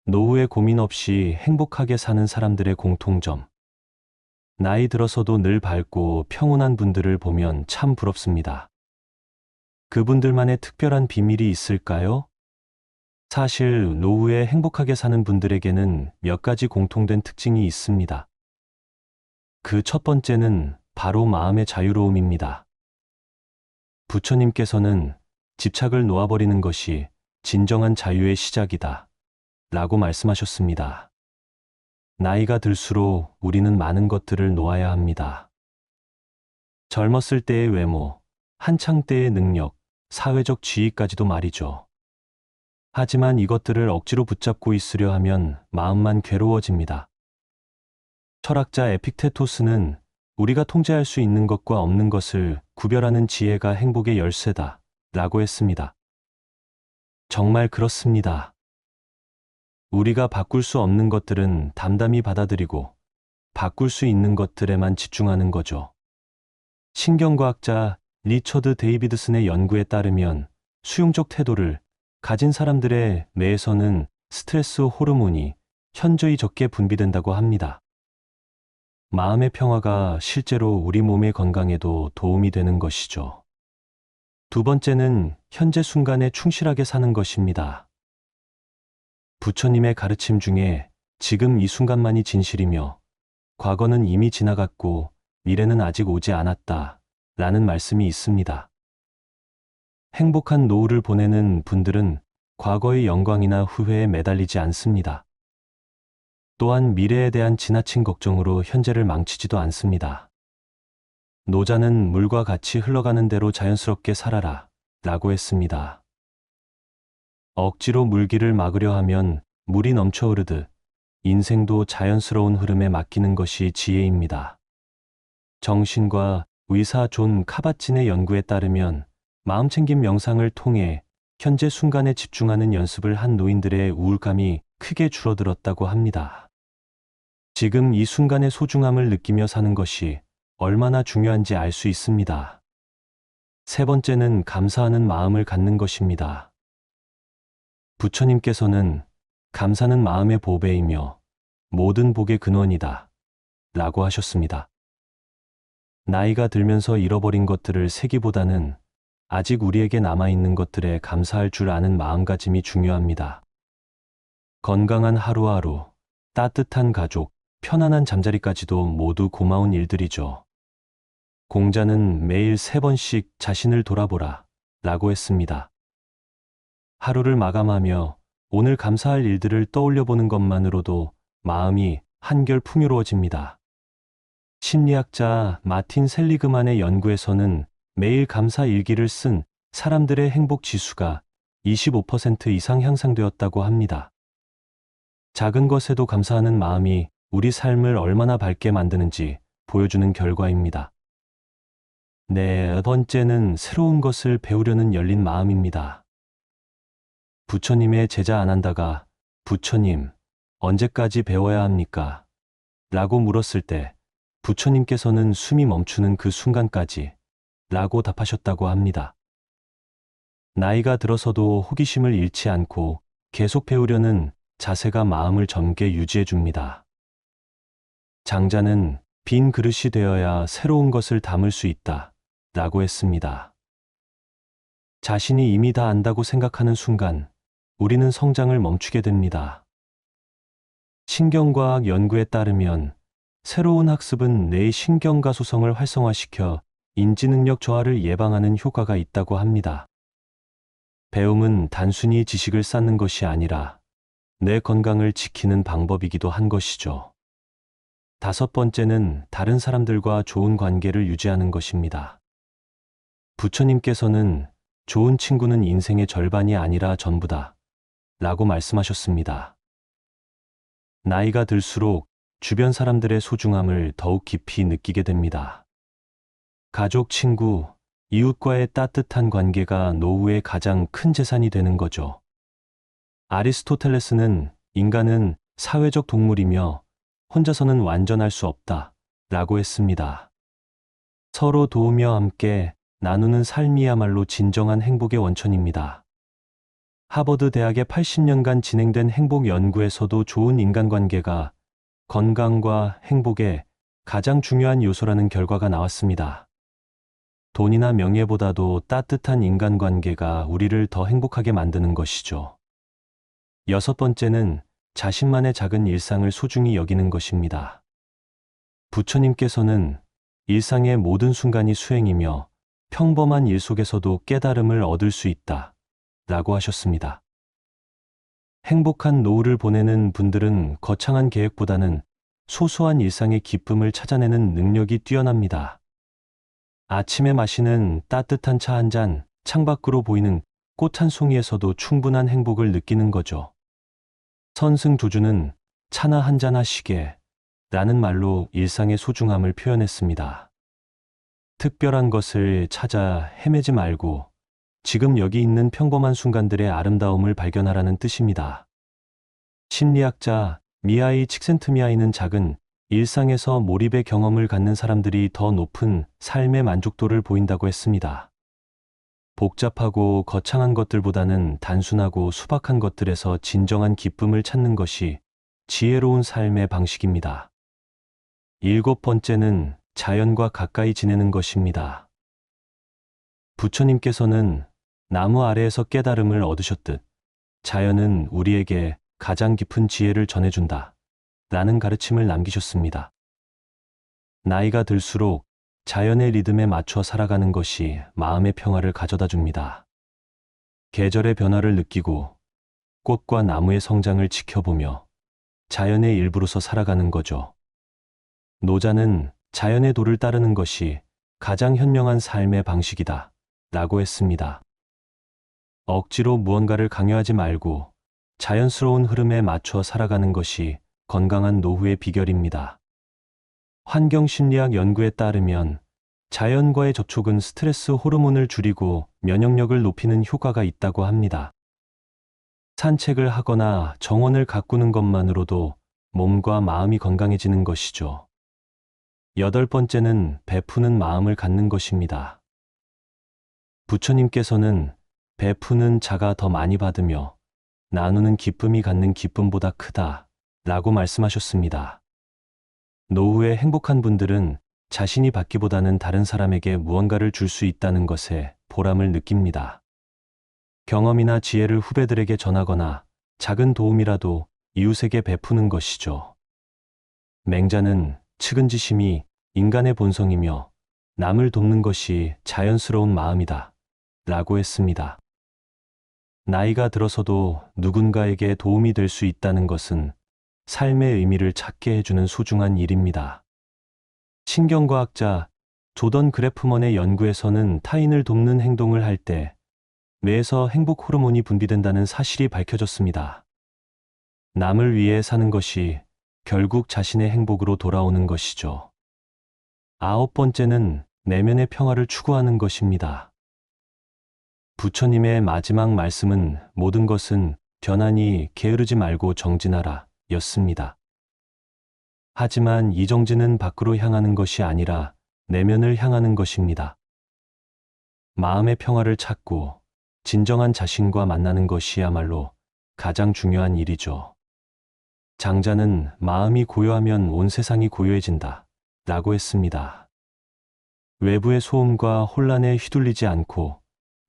노후에 고민 없이 행복하게 사는 사람들의 공통점. 나이 들어서도 늘 밝고 평온한 분들을 보면 참 부럽습니다. 그분들만의 특별한 비밀이 있을까요? 사실 노후에 행복하게 사는 분들에게는 몇 가지 공통된 특징이 있습니다. 그 첫 번째는 바로 마음의 자유로움입니다. 부처님께서는 집착을 놓아버리는 것이 진정한 자유의 시작이다 라고 말씀하셨습니다. 나이가 들수록 우리는 많은 것들을 놓아야 합니다. 젊었을 때의 외모, 한창 때의 능력, 사회적 지위까지도 말이죠. 하지만 이것들을 억지로 붙잡고 있으려 하면 마음만 괴로워집니다. 철학자 에픽테토스는 우리가 통제할 수 있는 것과 없는 것을 구별하는 지혜가 행복의 열쇠다 라고 했습니다. 정말 그렇습니다. 우리가 바꿀 수 없는 것들은 담담히 받아들이고 바꿀 수 있는 것들에만 집중하는 거죠. 신경과학자 리처드 데이비드슨의 연구에 따르면 수용적 태도를 가진 사람들의 뇌에서는 스트레스 호르몬이 현저히 적게 분비된다고 합니다. 마음의 평화가 실제로 우리 몸의 건강에도 도움이 되는 것이죠. 두 번째는 현재 순간에 충실하게 사는 것입니다. 부처님의 가르침 중에 지금 이 순간만이 진실이며 과거는 이미 지나갔고 미래는 아직 오지 않았다 라는 말씀이 있습니다. 행복한 노후를 보내는 분들은 과거의 영광이나 후회에 매달리지 않습니다. 또한 미래에 대한 지나친 걱정으로 현재를 망치지도 않습니다. 노자는 물과 같이 흘러가는 대로 자연스럽게 살아라 라고 했습니다. 억지로 물길을 막으려 하면 물이 넘쳐 흐르듯 인생도 자연스러운 흐름에 맡기는 것이 지혜입니다. 정신과 의사 존 카바친의 연구에 따르면 마음챙김 명상을 통해 현재 순간에 집중하는 연습을 한 노인들의 우울감이 크게 줄어들었다고 합니다. 지금 이 순간의 소중함을 느끼며 사는 것이 얼마나 중요한지 알 수 있습니다. 세 번째는 감사하는 마음을 갖는 것입니다. 부처님께서는 감사는 마음의 보배이며 모든 복의 근원이다 라고 하셨습니다. 나이가 들면서 잃어버린 것들을 세기보다는 아직 우리에게 남아있는 것들에 감사할 줄 아는 마음가짐이 중요합니다. 건강한 하루하루, 따뜻한 가족, 편안한 잠자리까지도 모두 고마운 일들이죠. 공자는 매일 3번씩 자신을 돌아보라 라고 했습니다. 하루를 마감하며 오늘 감사할 일들을 떠올려 보는 것만으로도 마음이 한결 풍요로워집니다. 심리학자 마틴 셀리그만의 연구에서는 매일 감사 일기를 쓴 사람들의 행복 지수가 25% 이상 향상되었다고 합니다. 작은 것에도 감사하는 마음이 우리 삶을 얼마나 밝게 만드는지 보여주는 결과입니다. 네 번째는 새로운 것을 배우려는 열린 마음입니다. 부처님의 제자 아난다가 부처님, 언제까지 배워야 합니까? 라고 물었을 때 부처님께서는 숨이 멈추는 그 순간까지 라고 답하셨다고 합니다. 나이가 들어서도 호기심을 잃지 않고 계속 배우려는 자세가 마음을 젊게 유지해 줍니다. 장자는 빈 그릇이 되어야 새로운 것을 담을 수 있다 라고 했습니다. 자신이 이미 다 안다고 생각하는 순간 우리는 성장을 멈추게 됩니다. 신경과학 연구에 따르면 새로운 학습은 뇌의 신경가소성을 활성화시켜 인지능력 저하를 예방하는 효과가 있다고 합니다. 배움은 단순히 지식을 쌓는 것이 아니라 뇌 건강을 지키는 방법이기도 한 것이죠. 다섯 번째는 다른 사람들과 좋은 관계를 유지하는 것입니다. 부처님께서는 좋은 친구는 인생의 절반이 아니라 전부다 라고 말씀하셨습니다. 나이가 들수록 주변 사람들의 소중함을 더욱 깊이 느끼게 됩니다. 가족, 친구, 이웃과의 따뜻한 관계가 노후의 가장 큰 재산이 되는 거죠. 아리스토텔레스는 인간은 사회적 동물이며 혼자서는 완전할 수 없다 라고 했습니다. 서로 도우며 함께 나누는 삶이야말로 진정한 행복의 원천입니다. 하버드 대학의 80년간 진행된 행복 연구에서도 좋은 인간관계가 건강과 행복의 가장 중요한 요소라는 결과가 나왔습니다. 돈이나 명예보다도 따뜻한 인간관계가 우리를 더 행복하게 만드는 것이죠. 여섯 번째는 자신만의 작은 일상을 소중히 여기는 것입니다. 부처님께서는 일상의 모든 순간이 수행이며 평범한 일 속에서도 깨달음을 얻을 수 있다 라고 하셨습니다. 행복한 노후를 보내는 분들은 거창한 계획보다는 소소한 일상의 기쁨을 찾아내는 능력이 뛰어납니다. 아침에 마시는 따뜻한 차 한 잔, 창밖으로 보이는 꽃 한 송이에서도 충분한 행복을 느끼는 거죠. 선승조주는 차나 한 잔 하시게 라는 말로 일상의 소중함을 표현했습니다. 특별한 것을 찾아 헤매지 말고 지금 여기 있는 평범한 순간들의 아름다움을 발견하라는 뜻입니다. 심리학자 미하이 칙센트미하이는 작은 일상에서 몰입의 경험을 갖는 사람들이 더 높은 삶의 만족도를 보인다고 했습니다. 복잡하고 거창한 것들보다는 단순하고 수박한 것들에서 진정한 기쁨을 찾는 것이 지혜로운 삶의 방식입니다. 일곱 번째는 자연과 가까이 지내는 것입니다. 부처님께서는 나무 아래에서 깨달음을 얻으셨듯 자연은 우리에게 가장 깊은 지혜를 전해준다 라는 가르침을 남기셨습니다. 나이가 들수록 자연의 리듬에 맞춰 살아가는 것이 마음의 평화를 가져다 줍니다. 계절의 변화를 느끼고 꽃과 나무의 성장을 지켜보며 자연의 일부로서 살아가는 거죠. 노자는 자연의 도를 따르는 것이 가장 현명한 삶의 방식이다 라고 했습니다. 억지로 무언가를 강요하지 말고 자연스러운 흐름에 맞춰 살아가는 것이 건강한 노후의 비결입니다. 환경심리학 연구에 따르면 자연과의 접촉은 스트레스 호르몬을 줄이고 면역력을 높이는 효과가 있다고 합니다. 산책을 하거나 정원을 가꾸는 것만으로도 몸과 마음이 건강해지는 것이죠. 여덟 번째는 베푸는 마음을 갖는 것입니다. 부처님께서는 베푸는 자가 더 많이 받으며 나누는 기쁨이 갖는 기쁨보다 크다 라고 말씀하셨습니다. 노후에 행복한 분들은 자신이 받기보다는 다른 사람에게 무언가를 줄 수 있다는 것에 보람을 느낍니다. 경험이나 지혜를 후배들에게 전하거나 작은 도움이라도 이웃에게 베푸는 것이죠. 맹자는 측은지심이 인간의 본성이며 남을 돕는 것이 자연스러운 마음이다 라고 했습니다. 나이가 들어서도 누군가에게 도움이 될 수 있다는 것은 삶의 의미를 찾게 해주는 소중한 일입니다. 신경과학자 조던 그래프먼의 연구에서는 타인을 돕는 행동을 할 때 뇌에서 행복 호르몬이 분비된다는 사실이 밝혀졌습니다. 남을 위해 사는 것이 결국 자신의 행복으로 돌아오는 것이죠. 아홉 번째는 내면의 평화를 추구하는 것입니다. 부처님의 마지막 말씀은 모든 것은 변하니 게으르지 말고 정진하라 였습니다. 하지만 이 정진은 밖으로 향하는 것이 아니라 내면을 향하는 것입니다. 마음의 평화를 찾고 진정한 자신과 만나는 것이야말로 가장 중요한 일이죠. 장자는 마음이 고요하면 온 세상이 고요해진다 라고 했습니다. 외부의 소음과 혼란에 휘둘리지 않고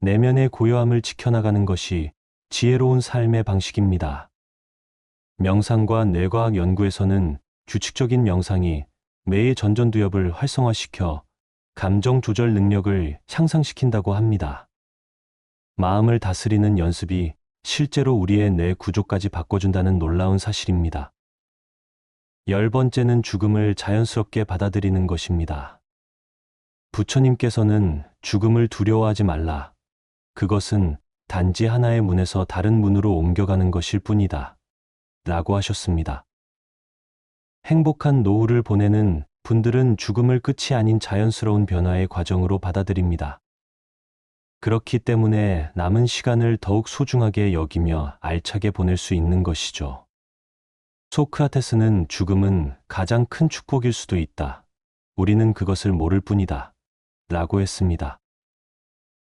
내면의 고요함을 지켜나가는 것이 지혜로운 삶의 방식입니다. 명상과 뇌과학 연구에서는 규칙적인 명상이 뇌의 전전두엽을 활성화시켜 감정 조절 능력을 향상시킨다고 합니다. 마음을 다스리는 연습이 실제로 우리의 뇌 구조까지 바꿔준다는 놀라운 사실입니다. 10번째는 죽음을 자연스럽게 받아들이는 것입니다. 부처님께서는 죽음을 두려워하지 말라. 그것은 단지 하나의 문에서 다른 문으로 옮겨가는 것일 뿐이다. 라고 하셨습니다. 행복한 노후를 보내는 분들은 죽음을 끝이 아닌 자연스러운 변화의 과정으로 받아들입니다. 그렇기 때문에 남은 시간을 더욱 소중하게 여기며 알차게 보낼 수 있는 것이죠. 소크라테스는 죽음은 가장 큰 축복일 수도 있다. 우리는 그것을 모를 뿐이다. 라고 했습니다.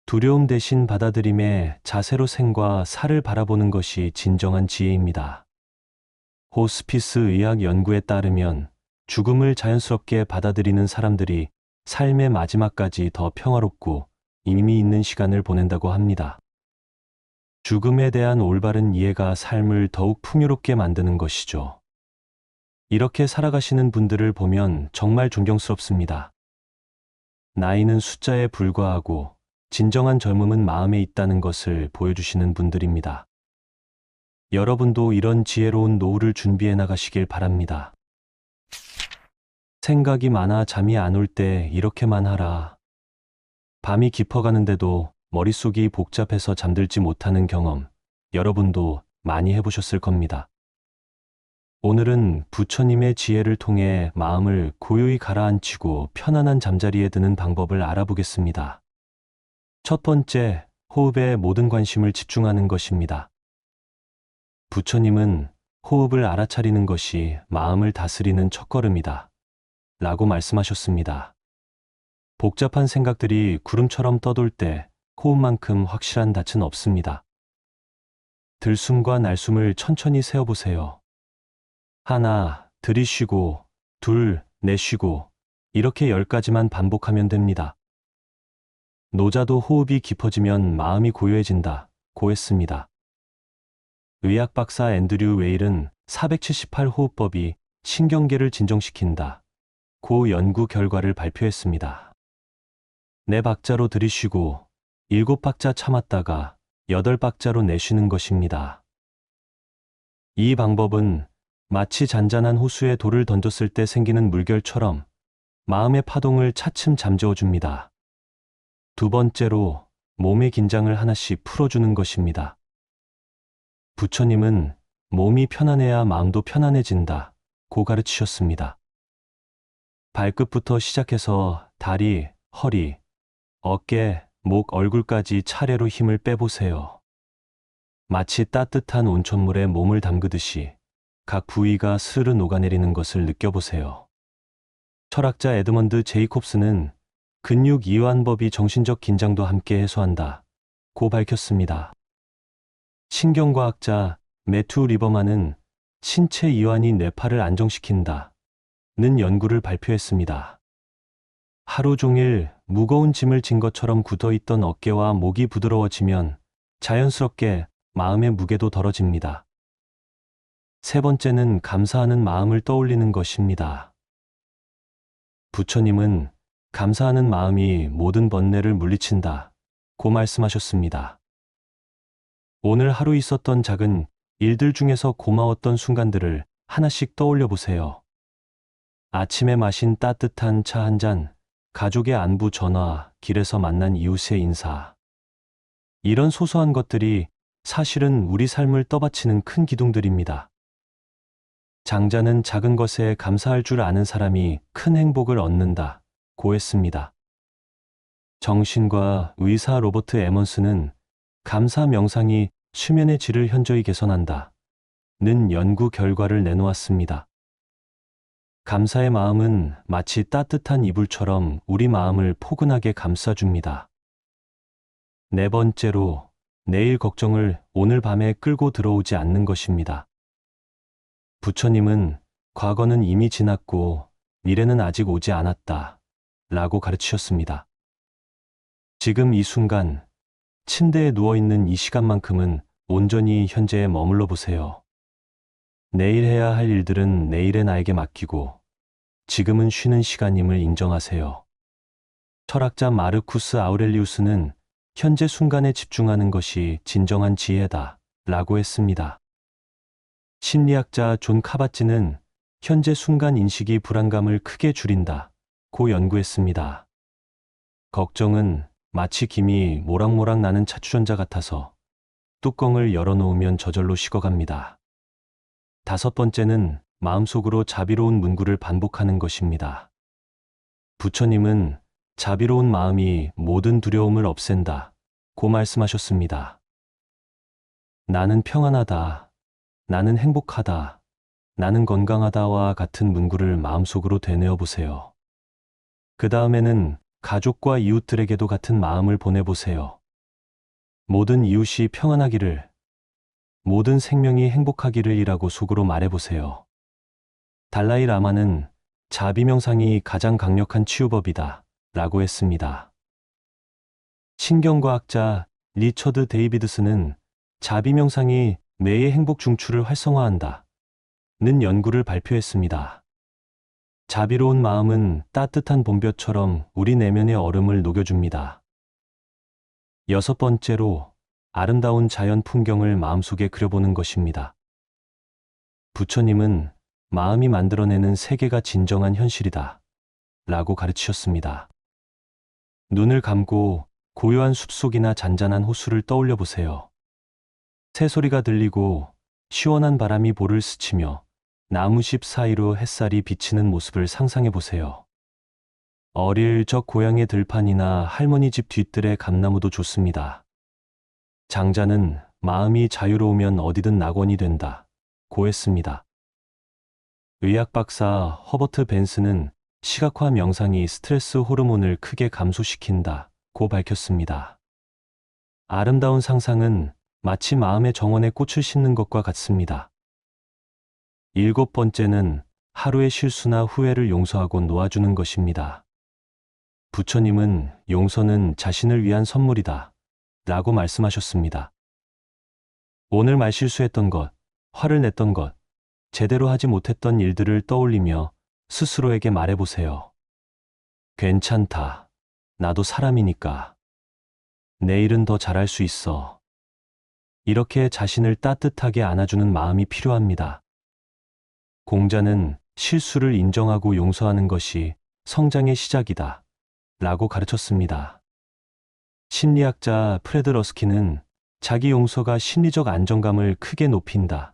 두려움 대신 받아들임의 자세로 생과 살을 바라보는 것이 진정한 지혜입니다. 호스피스 의학 연구에 따르면 죽음을 자연스럽게 받아들이는 사람들이 삶의 마지막까지 더 평화롭고 의미 있는 시간을 보낸다고 합니다. 죽음에 대한 올바른 이해가 삶을 더욱 풍요롭게 만드는 것이죠. 이렇게 살아가시는 분들을 보면 정말 존경스럽습니다. 나이는 숫자에 불과하고 진정한 젊음은 마음에 있다는 것을 보여주시는 분들입니다. 여러분도 이런 지혜로운 노후를 준비해 나가시길 바랍니다. 생각이 많아 잠이 안 올 때 이렇게만 하라. 밤이 깊어가는데도 머릿속이 복잡해서 잠들지 못하는 경험, 여러분도 많이 해보셨을 겁니다. 오늘은 부처님의 지혜를 통해 마음을 고요히 가라앉히고 편안한 잠자리에 드는 방법을 알아보겠습니다. 첫 번째, 호흡에 모든 관심을 집중하는 것입니다. 부처님은 호흡을 알아차리는 것이 마음을 다스리는 첫걸음이다. 라고 말씀하셨습니다. 복잡한 생각들이 구름처럼 떠돌 때 호흡만큼 확실한 닻은 없습니다. 들숨과 날숨을 천천히 세어보세요. 하나, 들이쉬고, 둘, 내쉬고, 이렇게 10가지만 반복하면 됩니다. 노자도 호흡이 깊어지면 마음이 고요해진다, 고 했습니다. 의학 박사 앤드류 웨일은 478호흡법이 신경계를 진정시킨다, 고 연구 결과를 발표했습니다. 4박자로 들이쉬고 7박자 참았다가 8박자로 내쉬는 것입니다. 이 방법은 마치 잔잔한 호수에 돌을 던졌을 때 생기는 물결처럼 마음의 파동을 차츰 잠재워줍니다. 두 번째로 몸의 긴장을 하나씩 풀어주는 것입니다. 부처님은 몸이 편안해야 마음도 편안해진다, 고 가르치셨습니다. 발끝부터 시작해서 다리, 허리, 어깨, 목, 얼굴까지 차례로 힘을 빼보세요. 마치 따뜻한 온천물에 몸을 담그듯이 각 부위가 스르르 녹아내리는 것을 느껴보세요. 철학자 에드먼드 제이콥스는 근육 이완법이 정신적 긴장도 함께 해소한다, 고 밝혔습니다. 신경과학자 매튜 리버만은 신체 이완이 뇌파를 안정시킨다, 는 연구를 발표했습니다. 하루 종일 무거운 짐을 진 것처럼 굳어있던 어깨와 목이 부드러워지면 자연스럽게 마음의 무게도 덜어집니다. 세 번째는 감사하는 마음을 떠올리는 것입니다. 부처님은 감사하는 마음이 모든 번뇌를 물리친다, 고 말씀하셨습니다. 오늘 하루 있었던 작은 일들 중에서 고마웠던 순간들을 하나씩 떠올려 보세요. 아침에 마신 따뜻한 차 한 잔, 가족의 안부 전화, 길에서 만난 이웃의 인사. 이런 소소한 것들이 사실은 우리 삶을 떠받치는 큰 기둥들입니다. 장자는 작은 것에 감사할 줄 아는 사람이 큰 행복을 얻는다, 고 했습니다. 정신과 의사 로버트 에먼스는 감사 명상이 수면의 질을 현저히 개선한다, 는 연구 결과를 내놓았습니다. 감사의 마음은 마치 따뜻한 이불처럼 우리 마음을 포근하게 감싸줍니다. 네 번째로, 내일 걱정을 오늘 밤에 끌고 들어오지 않는 것입니다. 부처님은 과거는 이미 지났고 미래는 아직 오지 않았다, 라고 가르치셨습니다. 지금 이 순간, 침대에 누워있는 이 시간만큼은 온전히 현재에 머물러 보세요. 내일 해야 할 일들은 내일의 나에게 맡기고 지금은 쉬는 시간임을 인정하세요. 철학자 마르쿠스 아우렐리우스는 현재 순간에 집중하는 것이 진정한 지혜다 라고 했습니다. 심리학자 존 카바찌는 현재 순간 인식이 불안감을 크게 줄인다 고 연구했습니다. 걱정은 마치 김이 모락모락 나는 차주전자 같아서 뚜껑을 열어놓으면 저절로 식어갑니다. 5번째는 마음속으로 자비로운 문구를 반복하는 것입니다. 부처님은 자비로운 마음이 모든 두려움을 없앤다 고 말씀하셨습니다. 나는 평안하다, 나는 행복하다, 나는 건강하다와 같은 문구를 마음속으로 되뇌어 보세요. 그 다음에는 가족과 이웃들에게도 같은 마음을 보내보세요. 모든 이웃이 평안하기를, 모든 생명이 행복하기를 이라고 속으로 말해보세요. 달라이 라마는 자비명상이 가장 강력한 치유법이다 라고 했습니다. 신경과학자 리처드 데이비드스는 자비명상이 뇌의 행복 중추를 활성화한다 는 연구를 발표했습니다. 자비로운 마음은 따뜻한 봄볕처럼 우리 내면의 얼음을 녹여줍니다. 6번째로 아름다운 자연 풍경을 마음속에 그려보는 것입니다. 부처님은 마음이 만들어내는 세계가 진정한 현실이다 라고 가르치셨습니다. 눈을 감고 고요한 숲속이나 잔잔한 호수를 떠올려 보세요. 새소리가 들리고 시원한 바람이 볼을 스치며 나무십 사이로 햇살이 비치는 모습을 상상해 보세요. 어릴 적 고향의 들판이나 할머니 집 뒤뜰의 감나무도 좋습니다. 장자는 마음이 자유로우면 어디든 낙원이 된다 고 했습니다. 의학 박사 허버트 벤스는 시각화 명상이 스트레스 호르몬을 크게 감소시킨다 고 밝혔습니다. 아름다운 상상은 마치 마음의 정원에 꽃을 심는 것과 같습니다. 7번째는 하루의 실수나 후회를 용서하고 놓아주는 것입니다. 부처님은 용서는 자신을 위한 선물이다 라고 말씀하셨습니다. 오늘 말실수했던 것, 화를 냈던 것, 제대로 하지 못했던 일들을 떠올리며 스스로에게 말해보세요. 괜찮다. 나도 사람이니까. 내일은 더 잘할 수 있어. 이렇게 자신을 따뜻하게 안아주는 마음이 필요합니다. 공자는 실수를 인정하고 용서하는 것이 성장의 시작이다 라고 가르쳤습니다. 심리학자 프레드 러스키는 자기 용서가 심리적 안정감을 크게 높인다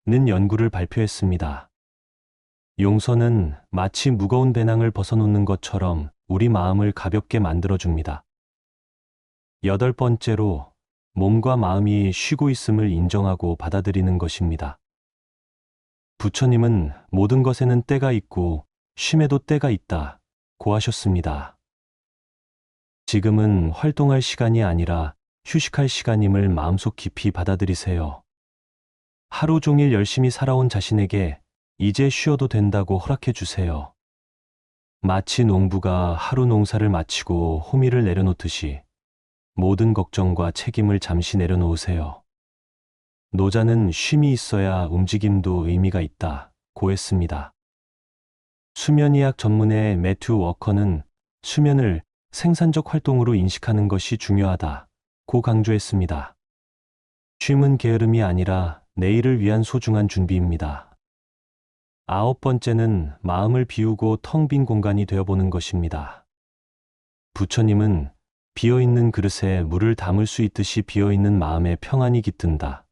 는 연구를 발표했습니다. 용서는 마치 무거운 배낭을 벗어놓는 것처럼 우리 마음을 가볍게 만들어줍니다. 8번째로 몸과 마음이 쉬고 있음을 인정하고 받아들이는 것입니다. 부처님은 모든 것에는 때가 있고 쉼에도 때가 있다 고 하셨습니다. 지금은 활동할 시간이 아니라 휴식할 시간임을 마음속 깊이 받아들이세요. 하루 종일 열심히 살아온 자신에게 이제 쉬어도 된다고 허락해 주세요. 마치 농부가 하루 농사를 마치고 호미를 내려놓듯이 모든 걱정과 책임을 잠시 내려놓으세요. 노자는 쉼이 있어야 움직임도 의미가 있다 고 했습니다. 수면의학 전문의 매튜 워커는 수면을 생산적 활동으로 인식하는 것이 중요하다 고 강조했습니다. 쉼은 게으름이 아니라 내일을 위한 소중한 준비입니다. 9번째는 마음을 비우고 텅 빈 공간이 되어보는 것입니다. 부처님은 비어있는 그릇에 물을 담을 수 있듯이 비어있는 마음에 평안이 깃든다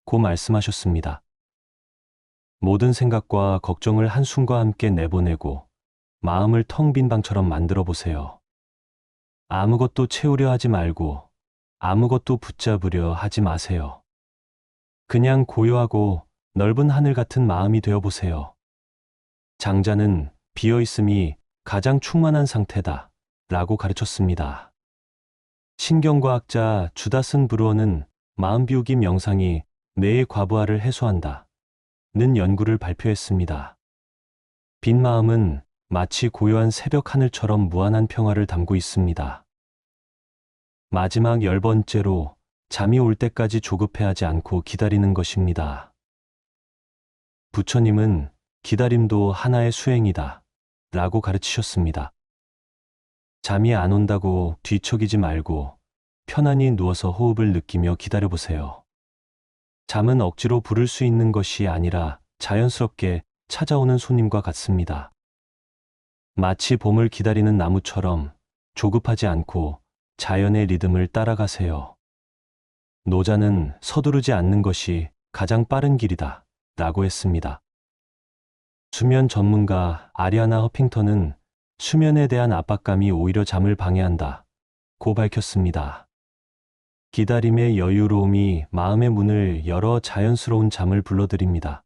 고 말씀하셨습니다. 모든 생각과 걱정을 한숨과 함께 내보내고 마음을 텅 빈 방처럼 만들어 보세요. 아무것도 채우려 하지 말고 아무것도 붙잡으려 하지 마세요. 그냥 고요하고 넓은 하늘 같은 마음이 되어 보세요. 장자는 비어있음이 가장 충만한 상태다 라고 가르쳤습니다. 신경과학자 주다슨 브루어는 마음 비우기 명상이 뇌의 과부하를 해소한다 는 연구를 발표했습니다. 빈 마음은 마치 고요한 새벽 하늘처럼 무한한 평화를 담고 있습니다. 마지막 10번째로 잠이 올 때까지 조급해하지 않고 기다리는 것입니다. 부처님은 기다림도 하나의 수행이다 라고 가르치셨습니다. 잠이 안 온다고 뒤척이지 말고 편안히 누워서 호흡을 느끼며 기다려보세요. 잠은 억지로 부를 수 있는 것이 아니라 자연스럽게 찾아오는 손님과 같습니다. 마치 봄을 기다리는 나무처럼 조급하지 않고 자연의 리듬을 따라가세요. 노자는 서두르지 않는 것이 가장 빠른 길이다 라고 했습니다. 수면 전문가 아리아나 허핑턴은 수면에 대한 압박감이 오히려 잠을 방해한다 고 밝혔습니다. 기다림의 여유로움이 마음의 문을 열어 자연스러운 잠을 불러들입니다.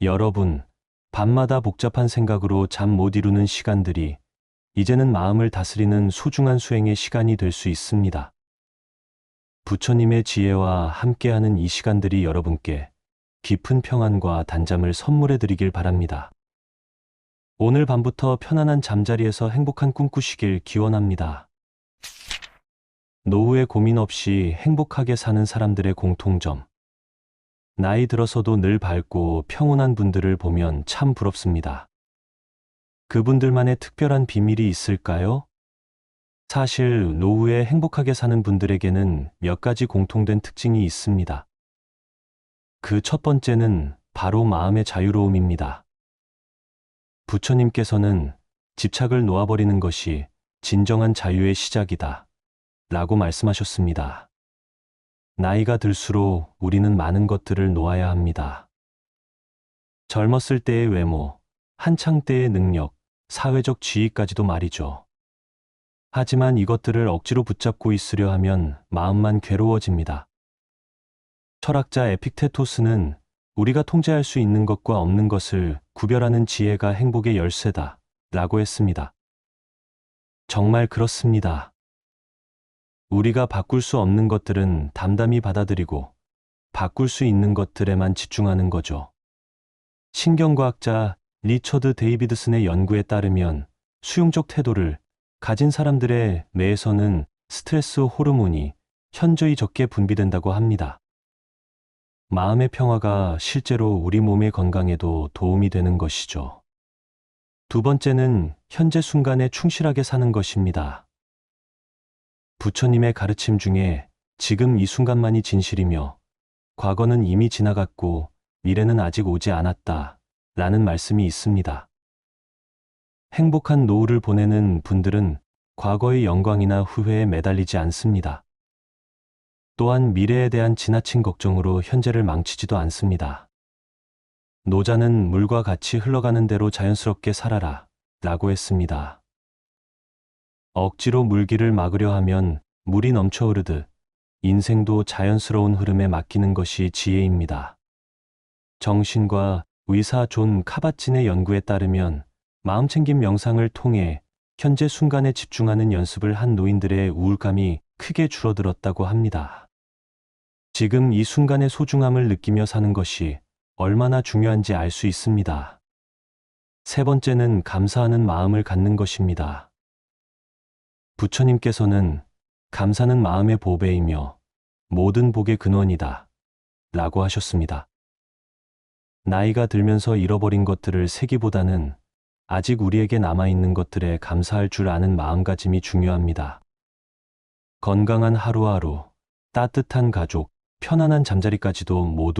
여러분, 밤마다 복잡한 생각으로 잠 못 이루는 시간들이 이제는 마음을 다스리는 소중한 수행의 시간이 될 수 있습니다. 부처님의 지혜와 함께하는 이 시간들이 여러분께 깊은 평안과 단잠을 선물해 드리길 바랍니다. 오늘 밤부터 편안한 잠자리에서 행복한 꿈 꾸시길 기원합니다. 노후에 고민 없이 행복하게 사는 사람들의 공통점. 나이 들어서도 늘 밝고 평온한 분들을 보면 참 부럽습니다. 그분들만의 특별한 비밀이 있을까요? 사실 노후에 행복하게 사는 분들에게는 몇 가지 공통된 특징이 있습니다. 그 첫 번째는 바로 마음의 자유로움입니다. 부처님께서는 집착을 놓아버리는 것이 진정한 자유의 시작이다 라고 말씀하셨습니다. 나이가 들수록 우리는 많은 것들을 놓아야 합니다. 젊었을 때의 외모, 한창 때의 능력, 사회적 지위까지도 말이죠. 하지만 이것들을 억지로 붙잡고 있으려 하면 마음만 괴로워집니다. 철학자 에픽테토스는 우리가 통제할 수 있는 것과 없는 것을 구별하는 지혜가 행복의 열쇠다 라고 했습니다. 정말 그렇습니다. 우리가 바꿀 수 없는 것들은 담담히 받아들이고 바꿀 수 있는 것들에만 집중하는 거죠. 신경과학자 리처드 데이비드슨의 연구에 따르면 수용적 태도를 가진 사람들의 뇌에서는 스트레스 호르몬이 현저히 적게 분비된다고 합니다. 마음의 평화가 실제로 우리 몸의 건강에도 도움이 되는 것이죠. 두 번째는 현재 순간에 충실하게 사는 것입니다. 부처님의 가르침 중에 지금 이 순간만이 진실이며 과거는 이미 지나갔고 미래는 아직 오지 않았다 라는 말씀이 있습니다. 행복한 노후를 보내는 분들은 과거의 영광이나 후회에 매달리지 않습니다. 또한 미래에 대한 지나친 걱정으로 현재를 망치지도 않습니다. 노자는 물과 같이 흘러가는 대로 자연스럽게 살아라 라고 했습니다. 억지로 물길을 막으려 하면 물이 넘쳐 흐르듯 인생도 자연스러운 흐름에 맡기는 것이 지혜입니다. 정신과 의사 존 카바친의 연구에 따르면 마음챙김 명상을 통해 현재 순간에 집중하는 연습을 한 노인들의 우울감이 크게 줄어들었다고 합니다. 지금 이 순간의 소중함을 느끼며 사는 것이 얼마나 중요한지 알 수 있습니다. 세 번째는 감사하는 마음을 갖는 것입니다. 부처님께서는 감사는 마음의 보배이며 모든 복의 근원이다 라고 하셨습니다. 나이가 들면서 잃어버린 것들을 세기보다는 아직 우리에게 남아있는 것들에 감사할 줄 아는 마음가짐이 중요합니다. 건강한 하루하루, 따뜻한 가족, 편안한 잠자리까지도 모두